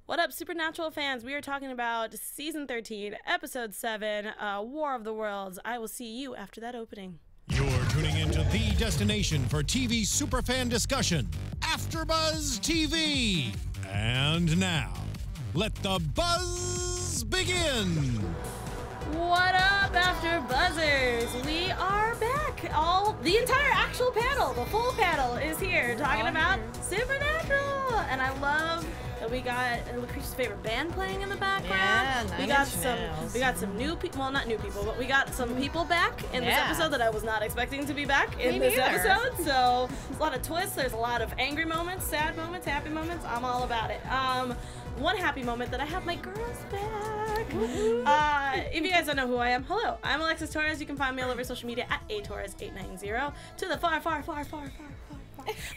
What up, Supernatural fans? We are talking about Season 13, Episode 7, War of the Worlds. I will see you after that opening. You're tuning into the destination for TV superfan discussion, AFTERBUZZ TV. And now, let the buzz begin. What up, AFTERBUZZers? We are back. The entire actual panel, the full panel is here talking about Supernatural. And I love that we got Lacretia's favorite band playing in the background. Yeah, we got some new people, well, not new people, but we got some people back in this episode that I was not expecting to be back in this episode. So there's a lot of twists, there's a lot of angry moments, sad moments, happy moments. I'm all about it. One happy moment that I have my girls back. If you guys don't know who I am, hello, I'm Alexis Torres. You can find me all over social media at atorres890. To the far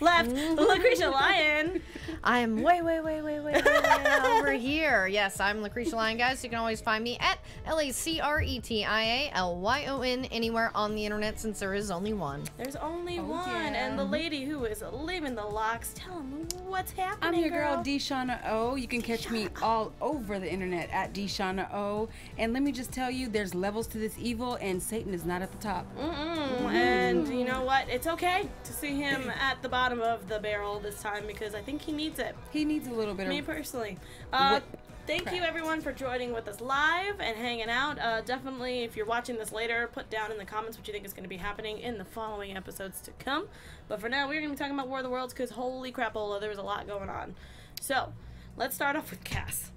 left, Lacretia Lyon. I am way over here. Yes, I'm Lacretia Lyon, guys. You can always find me at LACRETIALYON anywhere on the internet, since there is only one. There's only one, and the lady who is living the locks. Tell them what's happening. I'm your girl, Shawna O. You can catch me all over the internet at Shawna O. And let me just tell you, there's levels to this evil, and Satan is not at the top. And you know what? It's okay to see him at the bottom of the barrel this time, because I think he needs it. He needs a little bit of... Me personally. Thank you everyone for joining with us live and hanging out. Definitely, if you're watching this later, put down in the comments what you think is going to be happening in the following episodes to come. But for now, we're going to be talking about War of the Worlds, because holy crapola, there was a lot going on. So, let's start off with Cass.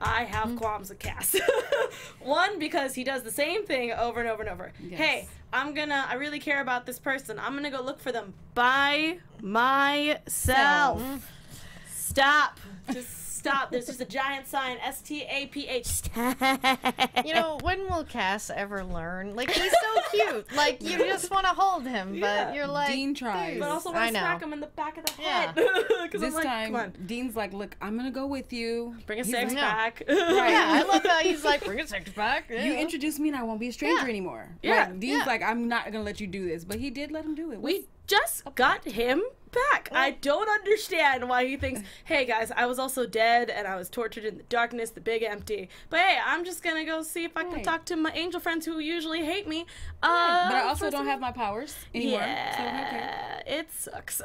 I have qualms with Cass. One, because he does the same thing over and over and over. Yes. Hey, I really care about this person. I'm gonna go look for them by myself. Stop. Just stop. There's just a giant sign, S-T-A-P-H. You know, when will Cass ever learn? Like, he's so cute. Like, you just want to hold him, but you're like... Dean tries. But also want to smack him in the back of the head. This time, Dean's like, look, I'm going to go with you. Bring a six pack. Right. Yeah, I love how he's like, bring a six pack. Yeah. You introduce me and I won't be a stranger anymore. Yeah. Like, Dean's like, I'm not going to let you do this. But he did let him do it. We just got him back. I don't understand why he thinks, hey guys, I was also dead and I was tortured in the darkness, the big empty. But hey, I'm just gonna go see if I can talk to my angel friends who usually hate me. But I also don't have my powers anymore. Yeah, so it sucks.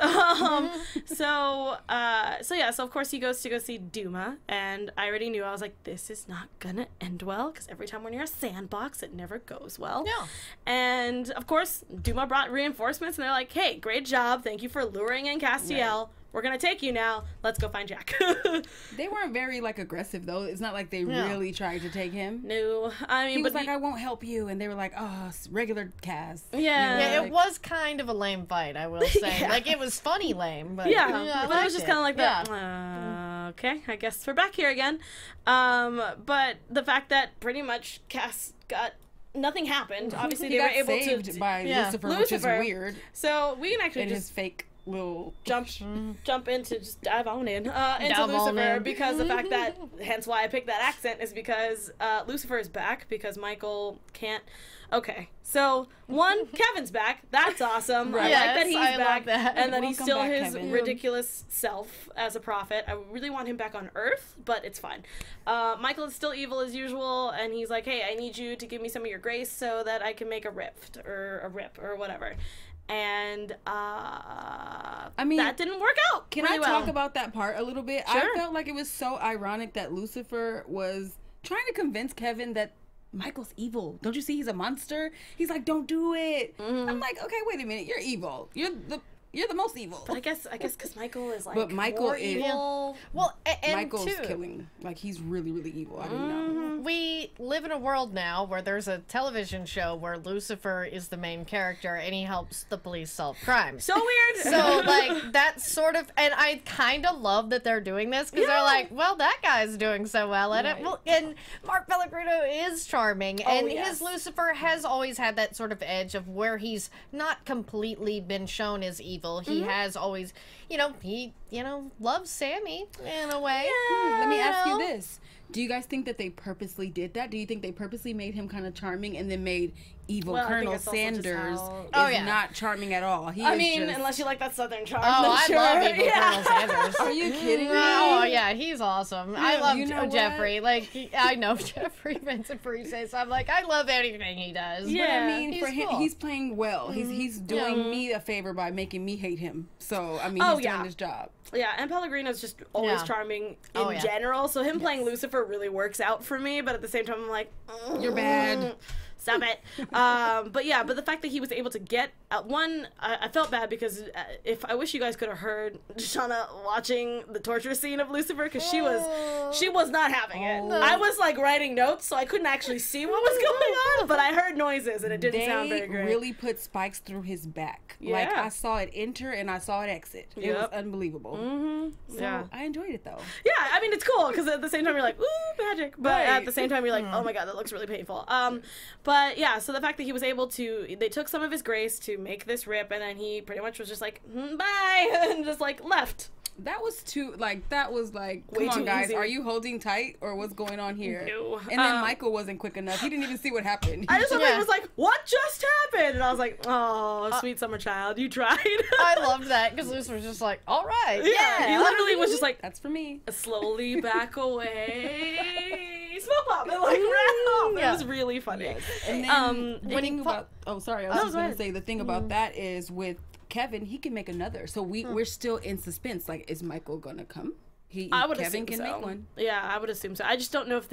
So of course he goes to go see Duma, and I already knew, I was like, this is not gonna end well, because every time we're near a sandbox, it never goes well. Yeah. And of course, Duma brought reinforcements, and they're like, hey, great job, thank you for luring in Castiel. Right. We're gonna take you now. Let's go find Jack. They weren't very aggressive though. It's not like they really tried to take him. No, I mean, he was like, I won't help you, and they were like, oh, regular Cass. Yeah, it was kind of a lame fight, I will say. Like, it was funny lame, but but it was just kind of like that. Okay, I guess we're back here again. But the fact that pretty much Cass got. Nothing happened. Obviously, they were able to by Lucifer, which is weird. So we can actually just fake little jump into, just dive on in into Lucifer, because the fact that, hence why I picked that accent, is because Lucifer is back, because Michael can't. Okay, so Kevin's back. That's awesome. I like that he's back, and that he's still his ridiculous self as a prophet. I really want him back on Earth, but it's fine. Michael is still evil as usual, and he's like, hey, I need you to give me some of your grace so that I can make a rift, or a rip, or whatever. And I mean, that didn't work out. Can I talk about that part a little bit? Sure. I felt like it was so ironic that Lucifer was trying to convince Kevin that Michael's evil. Don't you see he's a monster? He's like, don't do it. I'm like, okay, wait a minute. You're evil. You're the most evil. But I guess because Michael is like, but Michael is evil. Well, and Michael's killing. Like, he's really, really evil. I didn't know. We live in a world now where there's a television show where Lucifer is the main character and he helps the police solve crimes. So weird. So like, that's sort of, and I kind of love that they're doing this, because they're like, well, that guy's doing so well at it. Well, and Mark Pellegrino is charming, and his Lucifer has always had that sort of edge of where he's not completely been shown as evil. He has always, he loves Sammy in a way. Let me ask you this. Do you guys think that they purposely did that? Do you think they purposely made him kind of charming and then made evil Well, I think Colonel it's also just Sanders how- is not charming at all. I mean, unless you like that Southern charm. Oh, then I sure. love evil Colonel Sanders. Are you kidding me? Oh yeah, he's awesome. I love you know Jeffrey. Like I know Jeffrey Vincent Parise, so I'm like, I love anything he does. Yeah. But I mean, He's for him, cool. he's playing well. He's doing me a favor by making me hate him. So I mean, he's doing his job. Yeah, and Pellegrino's just always Yeah. charming Oh, in yeah. general, so him playing Lucifer really works out for me, but at the same time I'm like, You're bad. Stop it. But the fact that he was able to get I felt bad because I wish you guys could have heard Shawna watching the torture scene of Lucifer, because she was not having it. I was like writing notes, so I couldn't actually see what was going on, but I heard noises and it didn't sound very great. They really put spikes through his back. Yeah. Like I saw it enter and I saw it exit. It was unbelievable. Mm-hmm. So I enjoyed it though. Yeah, I mean, it's cool because at the same time you're like, ooh, magic. But at Right. the same time you're like, oh my god, that looks really painful. But yeah, so the fact that he was able to, they took some of his grace to make this rip, and then he pretty much was just like, bye, and just like left. That was Way come on too guys, easy. are you holding tight or what's going on here? No. And then Michael wasn't quick enough. He didn't even see what happened. I just Yeah. was like, what just happened? And I was like, oh, sweet summer child, you tried. I loved that because Lucifer was just like, all right, yeah. He literally was just like, That's for me. slowly back away. Smoke up and like ran off. Yeah. It was really funny. And then when he I was No, just go gonna ahead. say the thing about that is with Kevin, he can make another. So we're still in suspense. Like, is Michael gonna come? I would Kevin assume can so. make one. Yeah, I would assume so. I just don't know if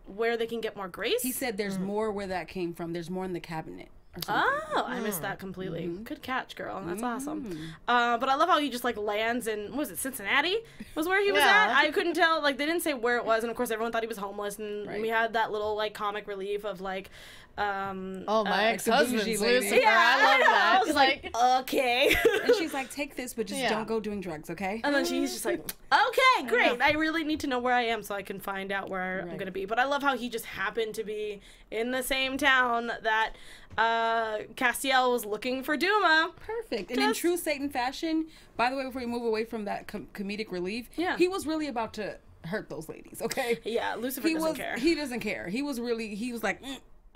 where they can get more grace. He said there's more where that came from. There's more in the cabinet. Or something. Oh, I missed that completely. Good catch, girl. That's awesome. But I love how he just like lands in, what was it, Cincinnati? Was where he was Yeah. at. I couldn't tell. Like they didn't say where it was, and of course everyone thought he was homeless. And Right. we had that little like comic relief of like, Oh, my ex-husband's bougie lady. Lucifer. I love that. I was It's like, okay. And she's like, take this, but just Yeah. don't go doing drugs, okay? And then she's just like, okay, great. I really need to know where I am so I can find out where I'm Right. going to be. But I love how he just happened to be in the same town that Castiel was looking for Duma. Perfect. And in true Satan fashion, by the way, before we move away from that comedic relief, Yeah. he was really about to hurt those ladies, okay? Yeah, Lucifer doesn't care. He doesn't care. He was like,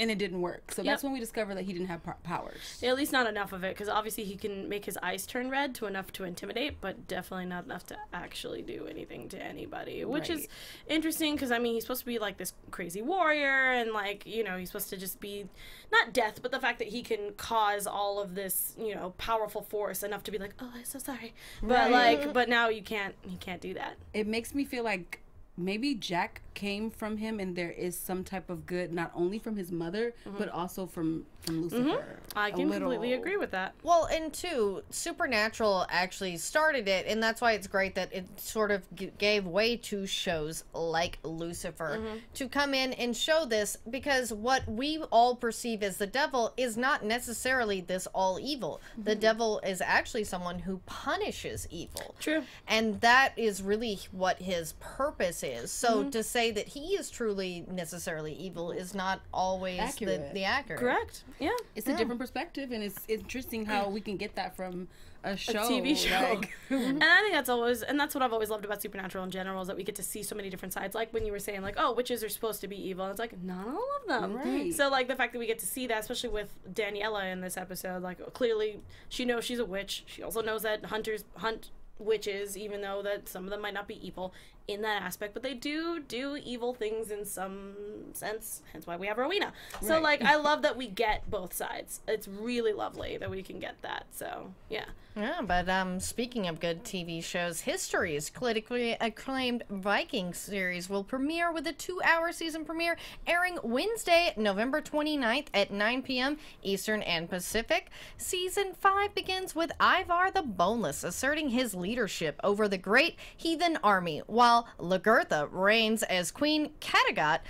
and it didn't work. So that's Yep. when we discovered that he didn't have powers. Yeah, at least not enough of it, because obviously he can make his eyes turn red to enough to intimidate, but definitely not enough to actually do anything to anybody, which is Right. interesting, because, I mean, he's supposed to be, like, this crazy warrior, and, like, you know, he's supposed to just be, not death, but the fact that he can cause all of this, you know, powerful force enough to be like, oh, I'm so sorry. But, like, but now he can't do that. It makes me feel like maybe Jack came from him and there is some type of good, not only from his mother, but also from Lucifer. I can completely agree with that. Well, and two, Supernatural actually started it, and that's why it's great that it sort of gave way to shows like Lucifer to come in and show this, because what we all perceive as the devil is not necessarily this all evil. The devil is actually someone who punishes evil. True. And that is really what his purpose is. So to say that he is truly necessarily evil is not always Accurate. the accurate. Correct. Yeah. It's a different perspective, and it's interesting how we can get that from a show. A TV show. like- And I think that's what I've always loved about Supernatural in general, is that we get to see so many different sides. Like when you were saying, like, oh, witches are supposed to be evil. And it's like, not all of them. Right. So, like, the fact that we get to see that, especially with Daniela in this episode, like, clearly she knows she's a witch. She also knows that hunters hunt witches, even though that some of them might not be evil in that aspect, but they do evil things in some sense, hence why we have Rowena. So Right. like I love that we get both sides. It's really lovely that we can get that. So yeah. Yeah, but speaking of good TV shows, History's critically acclaimed Viking series will premiere with a 2-hour season premiere airing Wednesday, November 29th at 9 p.m. Eastern and Pacific. Season 5 begins with Ivar the Boneless asserting his leadership over the great heathen army, while Lagertha reigns as Queen Kattegat.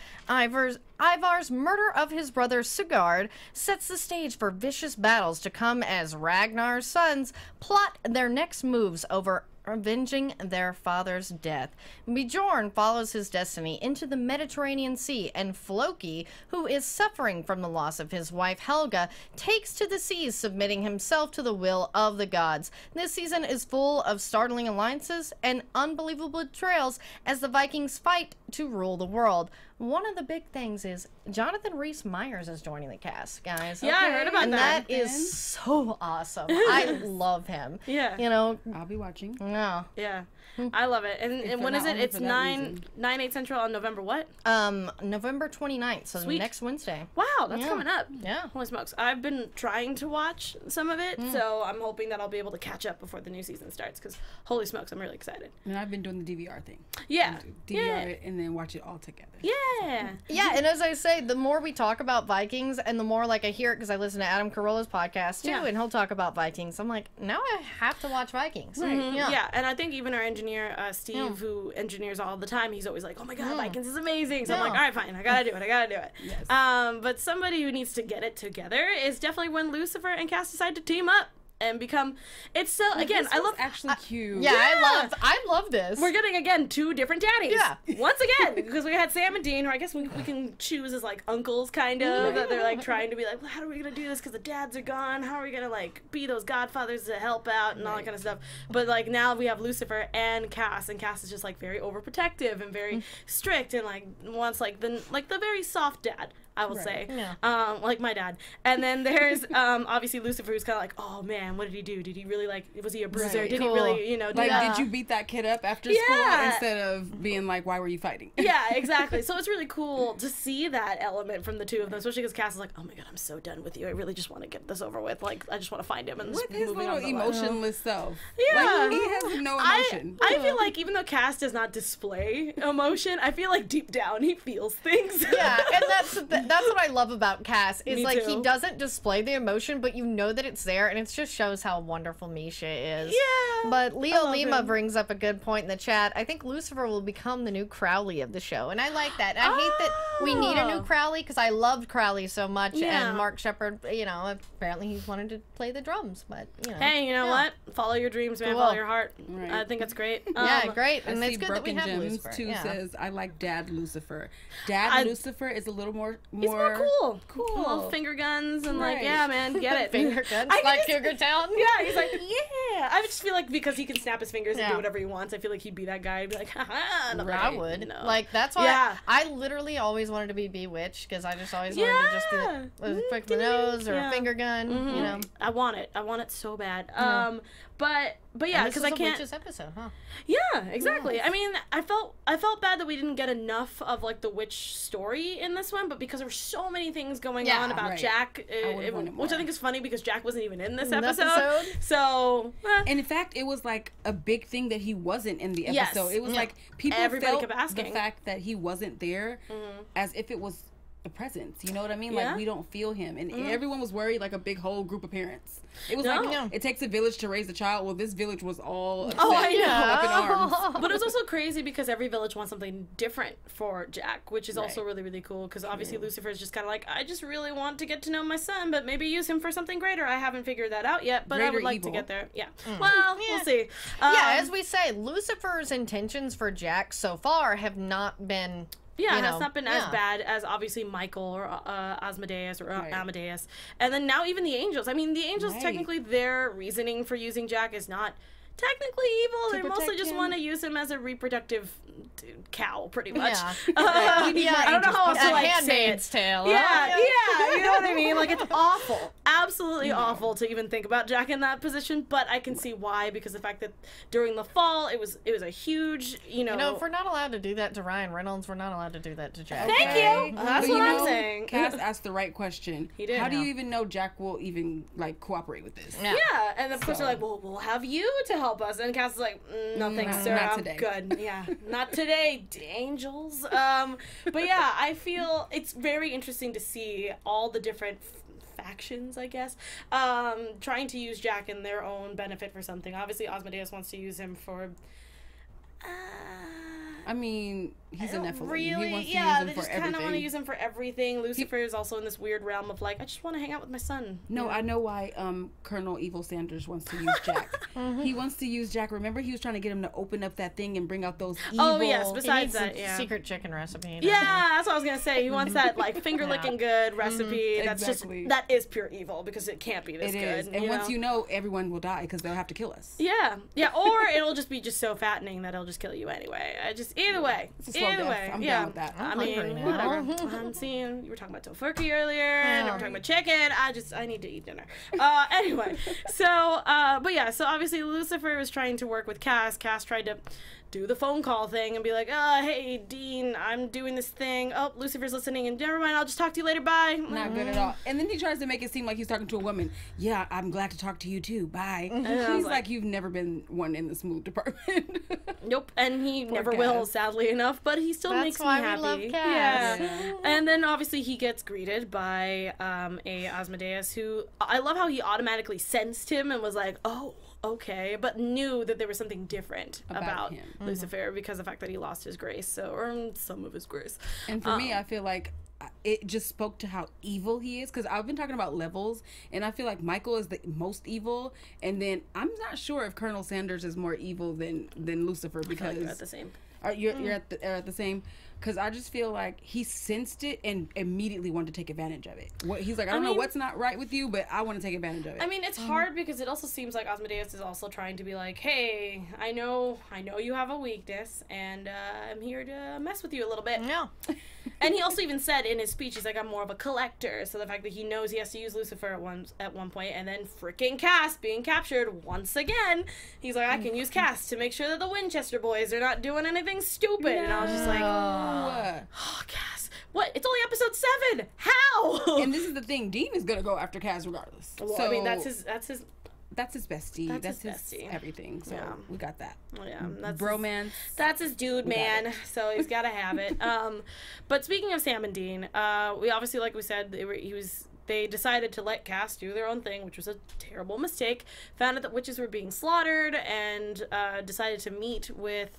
Ivar's murder of his brother Sigurd sets the stage for vicious battles to come as Ragnar's sons plot their next moves over avenging their father's death. Bjorn follows his destiny into the Mediterranean Sea, and Floki, who is suffering from the loss of his wife Helga, takes to the seas, submitting himself to the will of the gods. This season is full of startling alliances and unbelievable betrayals as the Vikings fight to rule the world. one of the big things is Jonathan Rhys-Meyers is joining the cast, guys. Yeah, I heard about and that. And that is so awesome. I love him. Yeah. You know. I'll be watching. No. Yeah. I love it. And when is it? It's 9/8 Central on November what? November 29th, so next Wednesday. Wow, that's coming up. Yeah. Holy smokes. I've been trying to watch some of it, so I'm hoping that I'll be able to catch up before the new season starts, because holy smokes, I'm really excited. And I've been doing the DVR thing. Yeah. DVR it and then watch it all together. Yeah. Yeah, and as I say, the more we talk about Vikings and the more like I hear it, because I listen to Adam Carolla's podcast too, and he'll talk about Vikings, I'm like, now I have to watch Vikings. Right. Yeah, and I think even our engineer, Steve, who engineers all the time, he's always like, oh my god, Vikings is amazing. So I'm like, all right, fine, I gotta do it. Yes. But somebody who needs to get it together is definitely when Lucifer and Cass decide to team up and become. It's so again, I love actually cute. Yeah, I love this. We're getting again 2 different daddies. Yeah. Once again, because we had Sam and Dean, who I guess we can choose as like uncles, kind of. That they're like trying to be like, well, how are we gonna do this? Because the dads are gone. How are we gonna like be those godfathers to help out and all that kind of stuff? But like now we have Lucifer and Cass is just like very overprotective and very strict and like wants like the very soft dad, I will say. Yeah. Like my dad. And then there's obviously Lucifer, who's kind of like, oh man, what did he do? Did he really like, was he a bruiser? Right. Did he really, do like, that? did you beat that kid up after school instead of being like, why were you fighting? Yeah, exactly. So it's really cool to see that element from the two of them, especially because Cass is like, oh my god, I'm so done with you. I really just want to get this over with. Like, I just want to find him and with his little emotionless self. Yeah. Like, he has no emotion. I feel like even though Cass does not display emotion, I feel like deep down he feels things. Yeah, and that's what I love about Cass is Me like too. he doesn't display the emotion, but you know that it's there, and it just shows how wonderful Misha is. Yeah. But Leo love Lima him. brings up a good point in the chat. I think Lucifer will become the new Crowley of the show, and I like that. I hate that we need a new Crowley because I loved Crowley so much, and Mark Shepard, apparently he wanted to play the drums, but Hey, you know what? Follow your dreams, man. Cool. Follow your heart. Right. I think that's great. yeah, great, and I it's see good that we Broken have Gems Lucifer. too Yeah. says I like Dad Lucifer. Dad Lucifer is a little more He's more cool. Little finger guns and like, Right. yeah, man, get it. Finger guns I like can Cougar Town. Yeah, he's like, yeah. I just feel like because he can snap his fingers and Yeah. do whatever he wants, I feel like he'd be that guy. He'd be like, haha, no, I would. No. Like, that's why Yeah. I literally always wanted to be Bewitched, because I just always wanted to just be like, quick the nose or a finger gun, you know. I want it so bad. But yeah, because I can't. Witches episode, huh? Yeah, exactly. I mean, I felt bad that we didn't get enough of like the witch story in this one, but because there were so many things going on about right. Jack, wanted which I more. think is funny because Jack wasn't even in this episode. So, And in fact, it was like a big thing that he wasn't in the episode. Yes. It was like people Everybody felt kept asking. the fact that he wasn't there as if it was a presence. You know what I mean? Yeah. Like we don't feel him, and everyone was worried like a big whole group of parents. It was No. like it takes a village to raise a child. Well, this village was all upset, I know. up in arms. But it was also crazy because every village wants something different for Jack, which is also really, really cool. Because obviously Lucifer is just kind of like, I just really want to get to know my son, but maybe use him for something greater. I haven't figured that out yet, but I would like to get there. Yeah. Well, we'll see. As we say, Lucifer's intentions for Jack so far have not been... Yeah, it's not been as bad as obviously Michael or Asmodeus or Amadeus. And then now even the angels. I mean, the angels, technically, their reasoning for using Jack is not technically evil. They mostly just want to use him as a reproductive cow, pretty much. Yeah. I don't know how else to like say Handmaid's it. Tale. Yeah, you know what I mean? Like, it's awful. Absolutely awful to even think about Jack in that position, but I can see why, because the fact that during the fall, it was a huge, You know, if we're not allowed to do that to Ryan Reynolds, we're not allowed to do that to Jack. Thank you. That's But what I'm know, saying. Cass asked the right question. He did. How do you even know Jack will even like cooperate with this? Yeah. Yeah, and of course they're like, well, we'll have you to help us. And Cass is like, no thanks, sir. not I'm today. good. Yeah, not today, angels. But yeah, I feel it's very interesting to see all the different factions, I guess, trying to use Jack in their own benefit for something. Obviously, Asmodeus wants to use him for... I mean, he's a Nephilim. Really? He wants to yeah, use him they for just kind of everything. want to use him for everything. Lucifer is also in this weird realm of like, I just want to hang out with my son. No, you know? I know why Colonel Evil Sanders wants to use Jack. He wants to use Jack. Remember, he was trying to get him to open up that thing and bring out those evil... Oh, yes, He besides needs that, a yeah. secret chicken recipe. Yeah, that's what I was gonna say. He wants that like finger licking good recipe. That's exactly. just that is pure evil because it can't be this It good. is. And once you know, everyone will die because they'll have to kill us. yeah, or it'll just be so fattening that it'll just kill you anyway. Either way, slow death. I'm down with that. I mean, whatever. I'm seeing, you were talking about tofurkey earlier, and we're talking about chicken. I need to eat dinner. Anyway, so, but yeah, so obviously Lucifer was trying to work with Cass. Cass tried to do the phone call thing and be like, hey, Dean, I'm doing this thing. Oh, Lucifer's listening, and never mind, I'll just talk to you later, bye. Not good at all. And then he tries to make it seem like he's talking to a woman. Yeah, I'm glad to talk to you too, bye. He's like, you've never been one in the smooth department. Nope, and he never will, sadly enough, but he still makes me happy. That's why we love Cass. Yeah. And then obviously he gets greeted by a Asmodeus who, I love how he automatically sensed him and was like, oh, okay, but knew that there was something different about him. Lucifer because of the fact that he lost his grace, or some of his grace. And for me, I feel like it just spoke to how evil he is, because I've been talking about levels, and I feel like Michael is the most evil, and then I'm not sure if Colonel Sanders is more evil than Lucifer, because I feel like you're at the same. You're at the same. Because I just feel like he sensed it and immediately wanted to take advantage of it. He's like, I don't know what's not right with you, but I want to take advantage of it. I mean, it's hard because it also seems like Asmodeus is also trying to be like, hey, I know you have a weakness, and I'm here to mess with you a little bit. No. And he also even said in his speech, he's like, I'm more of a collector. So the fact that he knows he has to use Lucifer at one point, and then freaking Cass being captured once again, he's like, I can use Cass to make sure that the Winchester boys are not doing anything stupid. No. And I was just like, oh, Cass. What? It's only episode 7. How? And this is the thing. Dean is going to go after Cass regardless. Well, so, I mean, that's his bestie. That's his bestie. Everything. So we got that. Yeah, that's bromance. That's his dude, man. So he's got to have it. But speaking of Sam and Dean, we obviously, like we said, they decided to let Cass do their own thing, which was a terrible mistake. Found out that witches were being slaughtered, and decided to meet with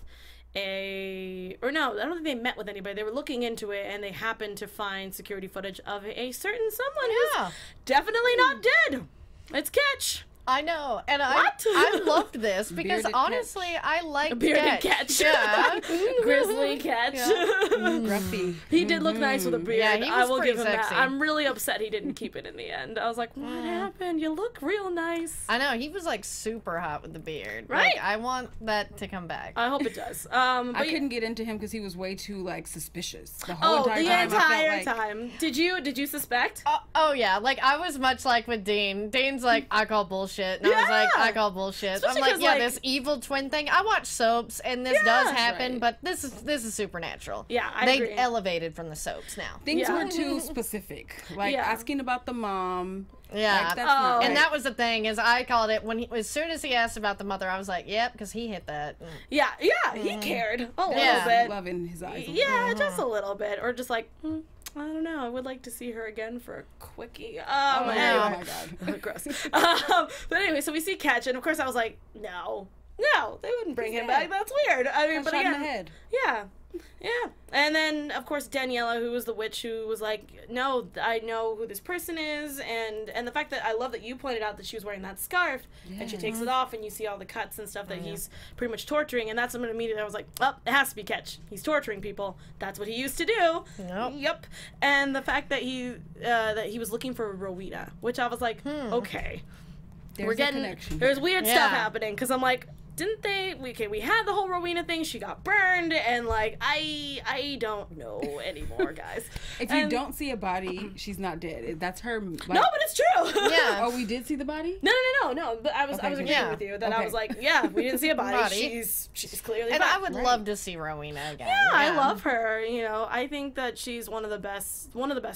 I don't think they met with anybody. They were looking into it, and they happened to find security footage of a certain someone who's definitely not dead. It's Ketch. I know, and I loved this because honestly, I liked bearded Ketch. Yeah, grizzly Ketch. Yeah. Gruffy. He did look nice with a beard. Yeah, he was I will give him sexy. that. I'm really upset he didn't keep it in the end. I was like, what happened? You look real nice. I know, he was like super hot with the beard. Right. Like, I want that to come back. I hope it does. I couldn't get into him because he was way too like suspicious the whole entire time. Did you suspect? Oh yeah, like I was much like with Dean. Dean's like, I call bullshit. And I was like, I call bullshit. Especially I'm like, this evil twin thing. I watch soaps, and this does happen, but this is supernatural. Yeah, I agree. Elevated from the soaps now. Things were too specific, like asking about the mom. Yeah, like, that's not right. And that was the thing, is I called it as soon as he asked about the mother, I was like, yep, because he hit that. Yeah, he cared a little bit. Love in his eyes. Just a little bit, or just like. I don't know. I would like to see her again for a quickie. Oh my god. Gross. But anyway, so we see Ketch, and of course I was like, no, they wouldn't bring him back. That's weird. I mean, but again, in the head. Yeah. And then of course Daniela, who was the witch, who was like, no, I know who this person is, and the fact that I love that you pointed out that she was wearing that scarf, and she takes it off, and you see all the cuts and stuff that he's pretty much torturing, and that's when immediately I was like, oh, it has to be Ketch. He's torturing people. That's what he used to do. Yep. And the fact that he was looking for Rowena, which I was like, okay, we're getting there's weird stuff happening, because I'm like, didn't they? We had the whole Rowena thing. She got burned, and like I don't know anymore, guys. If you don't see a body, she's not dead. That's her. Like, no, but it's true. Yeah. Oh, we did see the body. No. But I was agreeing with you that I was like, we didn't see a body. She's clearly. And I would love to see Rowena again. Yeah, I love her. You know, I think that she's one of the best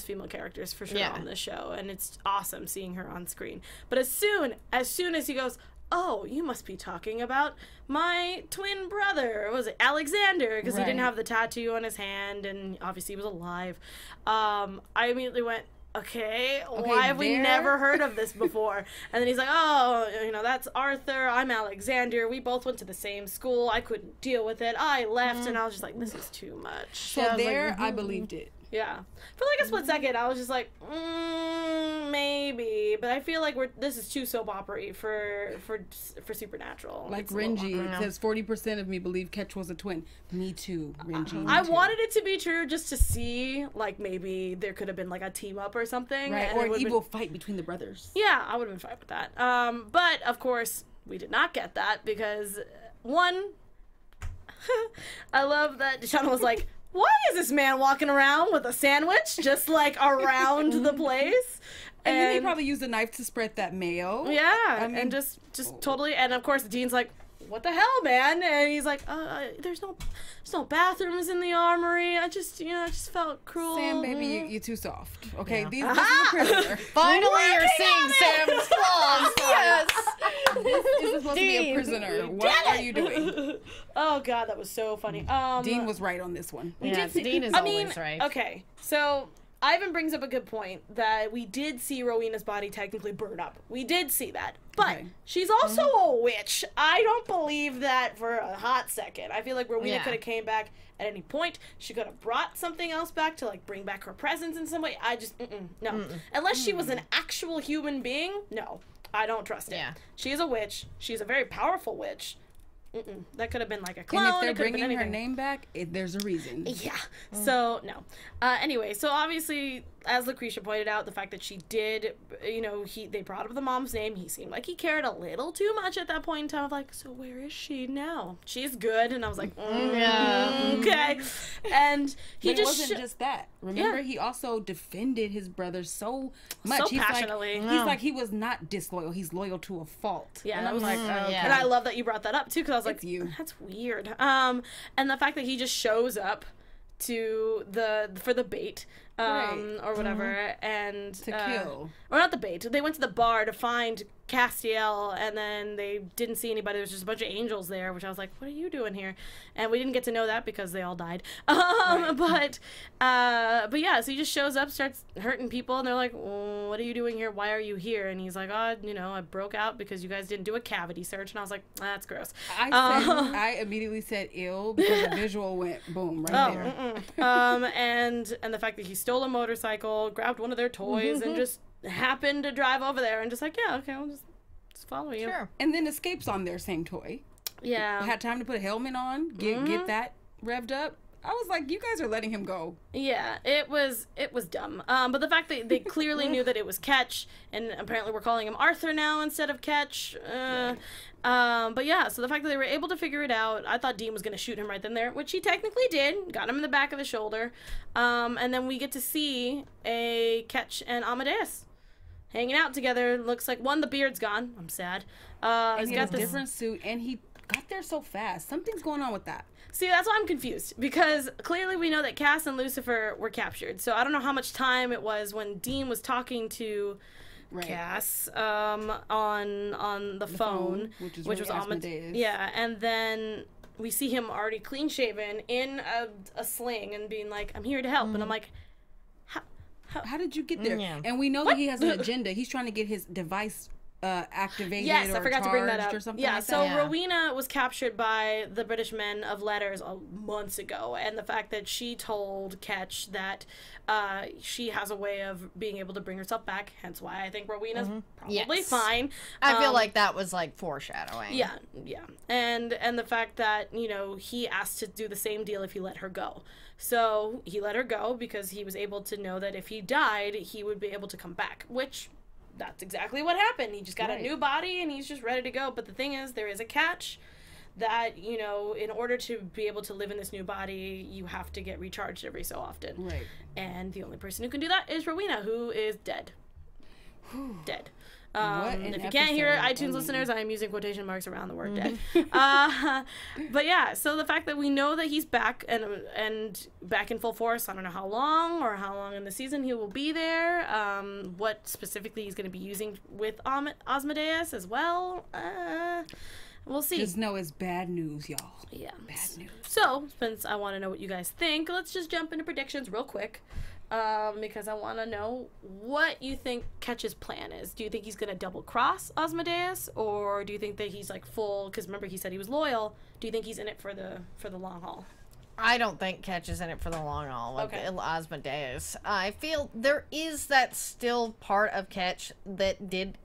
female characters for sure on this show, and it's awesome seeing her on screen. But as soon as he goes, oh, you must be talking about my twin brother. Was it Alexander? Because he didn't have the tattoo on his hand, and obviously he was alive. I immediately went, okay, why have we never heard of this before? And then he's like, oh, that's Arthur. I'm Alexander. We both went to the same school. I couldn't deal with it. I left, and I was just like, this is too much. So I believed it. Yeah. For like a split second, I was just like, maybe. But I feel like this is too soap opera-y for Supernatural. Like Renji says, 40% of me believe Ketch was a twin. Me too, Renji. I wanted it to be true just to see, like, maybe there could have been like a team up or something. Right, or an evil fight between the brothers. Yeah, I would have been fine with that. But, of course, we did not get that because, one... I love that Shawna was like, why is this man walking around with a sandwich just like around the place? And then he probably used a knife to spread that mayo. Yeah, I mean, and just totally. And of course, Dean's like, "What the hell, man?" And he's like, "There's no bathrooms in the armory. I just felt cruel." Sam, baby, you're too soft. Okay, this is a prisoner. Finally, you're seeing Sam's flaws. Yes. This is supposed to be a prisoner. What are you doing? Oh God, that was so funny. Dean was right on this one. Dean is always right. Okay, so Ivan brings up a good point that we did see Rowena's body technically burn up. We did see that. But she's also a witch. I don't believe that for a hot second. I feel like Rowena could have came back at any point. She could have brought something else back to like bring back her presence in some way. I just, no. Unless she was an actual human being, no. I don't trust it. Yeah. She is a witch. She's a very powerful witch. That could have been like a clone. And if they're bringing her name back, there's a reason. Yeah. So, no. Anyway, so obviously, as Lacretia pointed out, the fact that she did, they brought up the mom's name. He seemed like he cared a little too much at that point in time. Of like, so where is she now? She's good. And I was like, okay. And it wasn't just that. Remember, he also defended his brother so much. So passionately. He's like, he was not disloyal. He's loyal to a fault. Yeah. And I was like, okay. And I love that you brought that up, too, because I was like, that's weird. And the fact that he just shows up for the bait or whatever and to kill, or not the bait, they went to the bar to find Castiel, and then they didn't see anybody. There's just a bunch of angels there, which I was like, what are you doing here? And we didn't get to know that because they all died. But yeah, so he just shows up, starts hurting people, and they're like, what are you doing here? Why are you here? And he's like, I broke out because you guys didn't do a cavity search. And I was like, that's gross. I immediately said ill because the visual went boom right there. And the fact that he stole a motorcycle, grabbed one of their toys, and just happened to drive over there and just like, yeah, okay, I'll just follow you. Sure. And then escapes on their same toy. Yeah. Had time to put a helmet on, get that revved up. I was like, you guys are letting him go. Yeah, it was dumb. But the fact that they clearly knew that it was Ketch, and apparently we're calling him Arthur now instead of Ketch. But yeah, so the fact that they were able to figure it out, I thought Dean was going to shoot him right then and there, which he technically did. Got him in the back of the shoulder. And then we get to see a Ketch and Asmodeus hanging out together. Looks like, the beard's gone. I'm sad. And he has a different suit, and he got there so fast. Something's going on with that. See, that's why I'm confused, because clearly we know that Cass and Lucifer were captured. So I don't know how much time it was when Dean was talking to Cass on the phone, which was Asmodeus. Yeah, and then we see him already clean-shaven in a sling and being like, I'm here to help. And I'm like, how did you get there? And we know that he has an agenda. He's trying to get his device activated I forgot to bring that up. Or something like that. Rowena was captured by the British men of letters months ago, and the fact that she told Ketch that she has a way of being able to bring herself back, hence why I think Rowena's probably fine. I feel like that was like foreshadowing. Yeah. And the fact that, he asked to do the same deal if he let her go. So he let her go because he was able to know that if he died, he would be able to come back, which that's exactly what happened. He just got a new body and he's just ready to go. But the thing is, there is a catch that, in order to be able to live in this new body, you have to get recharged every so often. Right. And the only person who can do that is Rowena, who is dead. Dead. If you can't hear it, iTunes listeners, I am using quotation marks around the word dead. But yeah, so the fact that we know that he's back and back in full force, I don't know how long in the season he will be there, what specifically he's going to be using with Asmodeus as well. We'll see. Just know it's bad news, y'all. Yeah. Bad news. So, since I want to know what you guys think, let's just jump into predictions real quick. Because I want to know what you think Ketch's plan is. Do you think he's going to double cross Asmodeus, or do you think that he's like full? Because remember he said he was loyal. Do you think he's in it for the long haul? I don't think Ketch is in it for the long haul with Asmodeus. I feel there is that still part of Ketch that did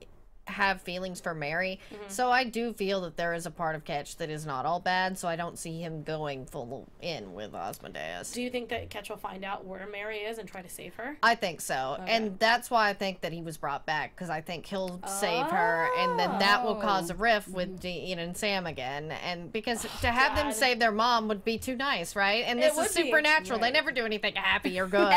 have feelings for Mary. So I do feel that there is a part of Ketch that is not all bad, so I don't see him going full in with Asmodeus. Do you think that Ketch will find out where Mary is and try to save her? I think so. Okay. And that's why I think that he was brought back, because I think he'll save her, and then that will cause a rift with Dean and Sam again. And because to have them save their mom would be too nice, right? And this is supernatural. They never do anything happy or good.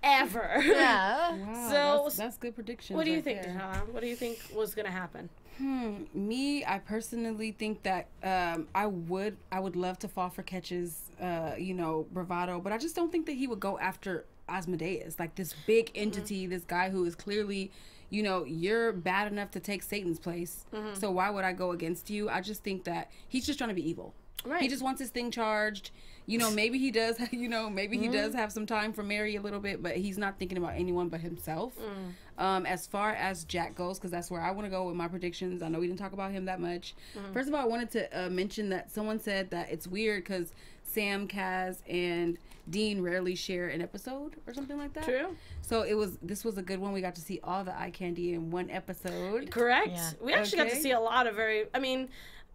Ever. Yeah. Wow, so that's good prediction. What do you think, Shawna? What do you think was going to happen? Me, I personally think that I would love to fall for Ketch's bravado, but I just don't think that he would go after Asmodeus, like this big entity, this guy who is clearly, you're bad enough to take Satan's place. So why would I go against you? I just think that he's just trying to be evil. Right. He just wants his thing charged. Maybe he does, maybe he does have some time for Mary a little bit, but he's not thinking about anyone but himself. As far as Jack goes, because that's where I want to go with my predictions. I know we didn't talk about him that much. First of all, I wanted to mention that someone said that it's weird because Sam, Kaz, and Dean rarely share an episode or something like that. True. So this was a good one. We got to see all the eye candy in one episode. Correct. Yeah. We actually got to see a lot of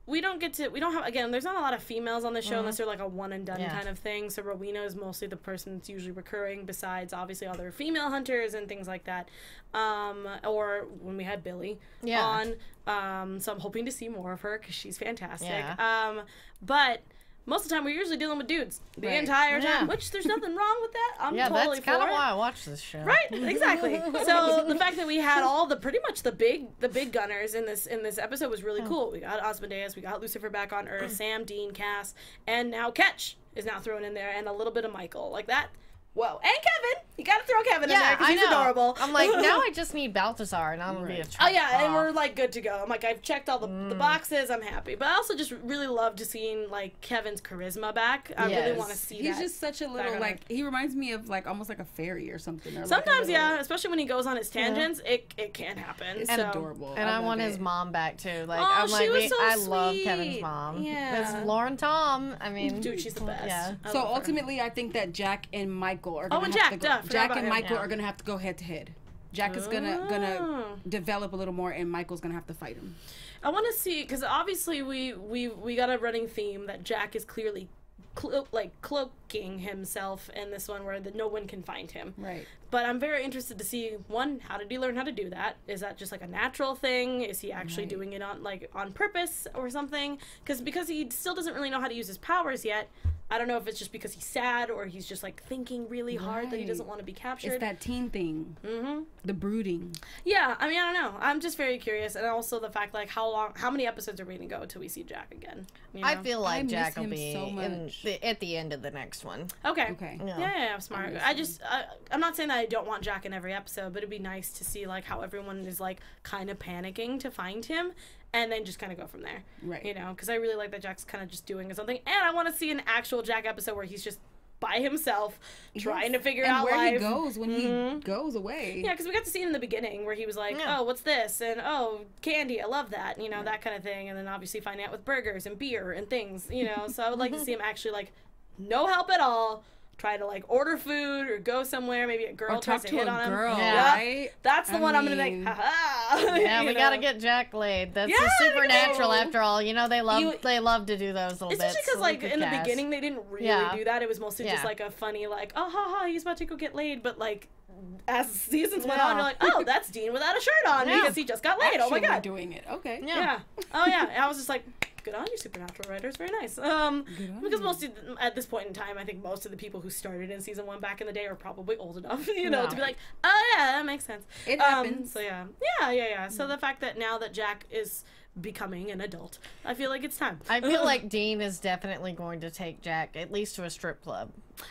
we don't have, again, there's not a lot of females on the show unless they're like a one and done kind of thing. So Rowena is mostly the person that's usually recurring, besides obviously other female hunters and things like that. Or when we had Billy on. So I'm hoping to see more of her because she's fantastic. Yeah. But most of the time we're usually dealing with dudes the entire time, which there's nothing wrong with that. I'm totally that's kind of why I watch this show. Right, exactly. So the fact that we had all pretty much the big gunners in this episode was really cool. We got Asmodeus, we got Lucifer back on Earth, Sam, Dean, Cass, and now Ketch is now thrown in there, and a little bit of Michael. Like that. Whoa. And Kevin. You gotta throw Kevin in there because he's adorable. I'm like, now I just need Balthazar and I'm gonna be a Oh yeah, and we're like good to go. I'm like, I've checked all the boxes, I'm happy. But I also just really love to seeing like Kevin's charisma back. I really want to see he's just such a little he reminds me of like almost like a fairy or something. Or sometimes especially when he goes on his tangents, it can happen. It's adorable. And I want his mom back too. Like she was so I sweet. love Kevin's mom. Yeah. It's Lauren Tom. I mean, dude, she's the best. Yeah. So ultimately I think that Jack and Michael are gonna have to go. Jack and Michael are gonna have to go head to head. Jack is gonna develop a little more, and Michael's gonna have to fight him. I want to see, because obviously we got a running theme that Jack is clearly cloaking himself in this one where no one can find him. Right. But I'm very interested to see, one, how did he learn how to do that? Is that just like a natural thing? Is he actually doing it on purpose or something? Because he still doesn't really know how to use his powers yet. I don't know if it's just because he's sad or he's just like thinking really hard that he doesn't want to be captured. It's that teen thing. The brooding. Yeah, I mean, I don't know. I'm just very curious, and also the fact like how many episodes are we gonna go till we see Jack again? You know? I feel like Jack will be at the end of the next one. Okay. Yeah, smart. I'm not saying that I don't want Jack in every episode, but it'd be nice to see like how everyone is like kind of panicking to find him. And then just kind of go from there. Right. Because I really like that Jack's kind of just doing something. And I want to see an actual Jack episode where he's just by himself trying to figure out where life. He goes when he goes away. Yeah, because we got to see it in the beginning where he was like, oh, what's this? And, oh, candy, I love that. That kind of thing. And then obviously finding out with burgers and beer and things, So I would like to see him actually, like, no help at all. Try to like order food or go somewhere. Maybe a girl tries to hit on him. Right? That's the one I'm gonna make. Ha-ha. Yeah, we gotta get Jack laid. That's supernatural after all. They love to do those little bits. Especially because like in the beginning they didn't really do that. It was mostly just like a funny like he's about to go get laid, but like as seasons went on, you're like, oh, that's Dean without a shirt on because he just got laid. Actually, oh my god, doing it. Okay. Yeah. Oh yeah. And I was just like, good on you, supernatural writers. Very nice. Because at this point in time, I think most of the people who started in season 1 back in the day are probably old enough, to be like, oh yeah, that makes sense. It happens. So yeah. So the fact that now that Jack is becoming an adult, I feel like it's time. I feel like Dean is definitely going to take Jack at least to a strip club.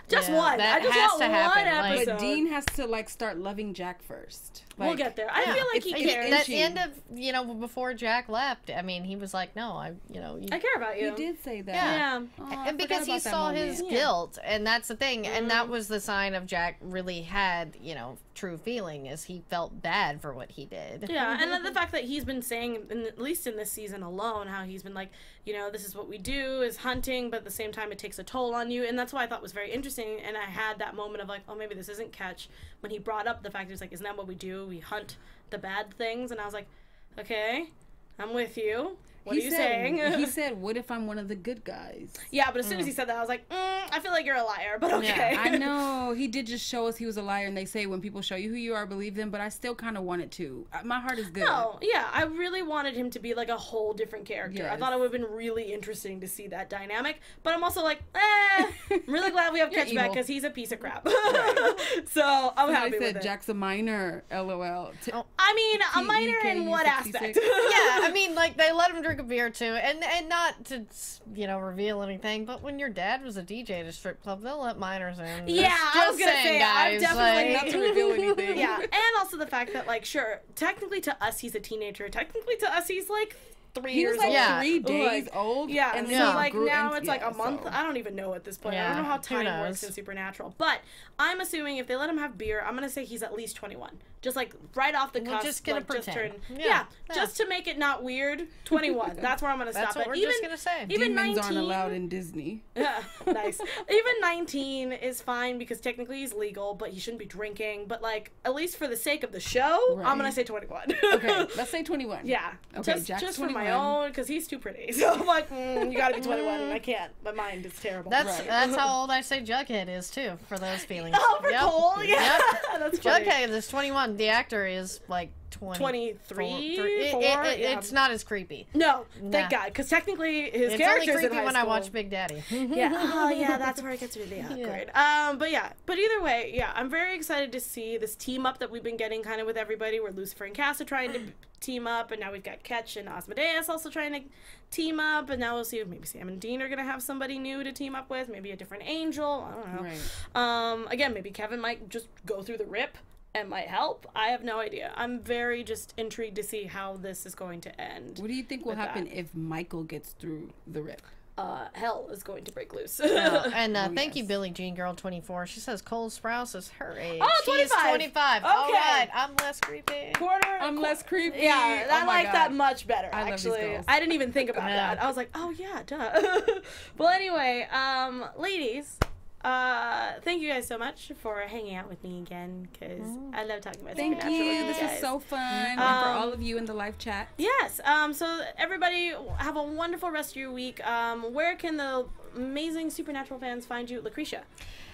Just one. That I just has want to happen. one episode. But Dean has to like start loving Jack first. We'll get there. I feel like he cares. At the end of, before Jack left, I mean, he was like, no, I care about you. He did say that. Yeah. And because he saw his guilt, and that's the thing, and that was the sign of Jack really had, true feeling, is he felt bad for what he did. Yeah, and then the fact that he's been saying, at least in this season alone, how he's been like, this is what we do, is hunting, but at the same time it takes a toll on you, and that's why I thought was very interesting, and I had that moment of like, oh, maybe this isn't Ketch, when he brought up the fact, he was like, isn't that what we do? We hunt the bad things, and I was like, Okay, I'm with you. What are you saying? He said, "What if I'm one of the good guys?" Yeah, but as soon as he said that, I was like, I feel like you're a liar, but okay. Yeah, I know. He did just show us he was a liar, and they say when people show you who you are, believe them, but I still kind of wanted to. My heart is good. No, yeah, I really wanted him to be like a whole different character. Yes. I thought it would have been really interesting to see that dynamic, but I'm also like, I'm really glad we have Ketch back because he's a piece of crap. So I'm happy with it. Jack's a minor, LOL. I mean, a minor in what aspect? Yeah, I mean, like, they let him drink a beer too, and not to, reveal anything, but when your dad was a DJ at a strip club, they'll let minors in. Yeah, I was gonna say, guys, I'm definitely not to reveal anything. Yeah, and also the fact that, like, sure, technically to us he's a teenager, technically to us he's like 3 years old. He was like 3 days old. Yeah, and so then like now it's like a month. So. I don't even know at this point. Yeah, I don't know how time works in Supernatural. But I'm assuming if they let him have beer, I'm gonna say he's at least 21. Just like right off the cusp. Just gonna pretend. Yeah, just to make it not weird. 21. That's where I'm gonna stop. That's what we're just gonna say. Even Demons 19 aren't allowed in Disney. Yeah, nice. Even 19 is fine because technically he's legal, but he shouldn't be drinking. But like, at least for the sake of the show, I'm gonna say 21. Okay, let's say 21. Yeah. Okay, just for my own, because he's too pretty. So I'm like, you gotta be 21, and I can't. My mind is terrible. That's how old I say Jughead is too, for those feelings. Oh, for Cole? Yeah. That's funny. Jughead is 21. The actor is like 23. It's not as creepy. No, thank God, because technically his character's only creepy in high when school. I watch Big Daddy. Yeah. Oh, yeah, that's where it gets really awkward. But either way, yeah, I'm very excited to see this team up that we've been getting kind of with everybody, where Lucifer and Cass are trying to team up, and now we've got Ketch and Asmodeus also trying to team up, and now we'll see if maybe Sam and Dean are gonna have somebody new to team up with, maybe a different angel. I don't know. Right. Again, maybe Kevin might just go through the rip and might help. I have no idea. I'm very just intrigued to see how this is going to end. What do you think will happen if Michael gets through the rip? Hell is going to break loose. Thank you, Billie Jean Girl 24. She says Cole Sprouse is her age. Oh, 25. She's 25. Okay. All right, I'm less creepy. I'm less creepy. Yeah, I like that much better, I actually. love these girls. I didn't even think about that. I was like, oh yeah, duh. Well, anyway, ladies, thank you guys so much for hanging out with me again, because I love talking about Thank Supernatural you. with This guys. was so fun. And for all of you in the live chat. Yes. So everybody have a wonderful rest of your week. Where can the amazing Supernatural fans find you, Lacretia?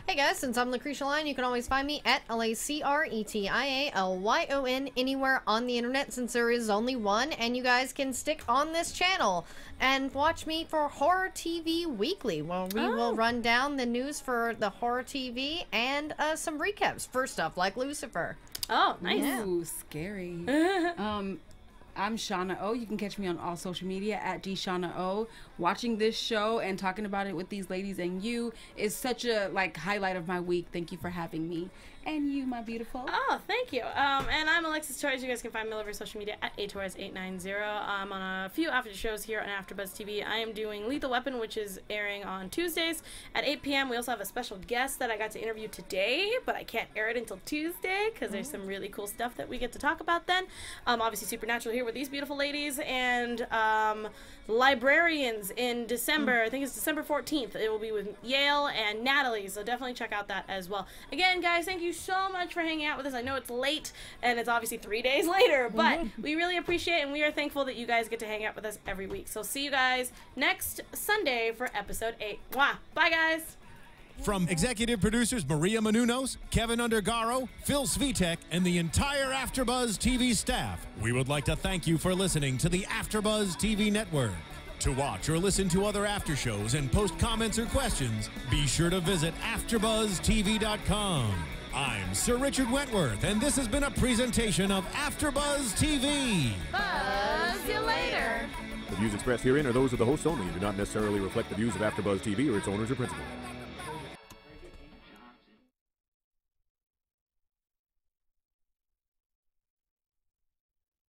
Hey guys, since I'm Lacretia Lyon, you can always find me at LACRETIALYON anywhere on the internet, since there is only one, and you guys can stick on this channel and watch me for Horror TV Weekly, where we will run down the news for the Horror TV and some recaps for stuff like Lucifer. Oh, nice. Ooh, scary. I'm Shawna O. You can catch me on all social media at Shawna O. Watching this show and talking about it with these ladies and you is such a highlight of my week. Thank you for having me. And you, my beautiful. Oh, thank you. And I'm Alexis Torres. You guys can find me all over social media at atorres890. I'm on a few after shows here on AfterBuzz TV. I am doing Lethal Weapon, which is airing on Tuesdays at 8 p.m. We also have a special guest that I got to interview today, but I can't air it until Tuesday because there's some really cool stuff that we get to talk about then. Obviously, Supernatural here with these beautiful ladies, and Librarians in December. I think it's December 14th. It will be with Yale and Natalie, so definitely check out that as well. Again, guys, thank you so much for hanging out with us. I know it's late, and it's obviously 3 days later, but we really appreciate it, and we are thankful that you guys get to hang out with us every week. So see you guys next Sunday for episode 8. Mwah. Bye, guys. From executive producers Maria Menounos, Kevin Undergaro, Phil Svitek, and the entire AfterBuzz TV staff, we would like to thank you for listening to the AfterBuzz TV network. To watch or listen to other after shows and post comments or questions, be sure to visit AfterBuzzTV.com. I'm Sir Richard Wentworth, and this has been a presentation of AfterBuzz TV. Buzz you later. The views expressed herein are those of the hosts only and do not necessarily reflect the views of AfterBuzz TV or its owners or principals.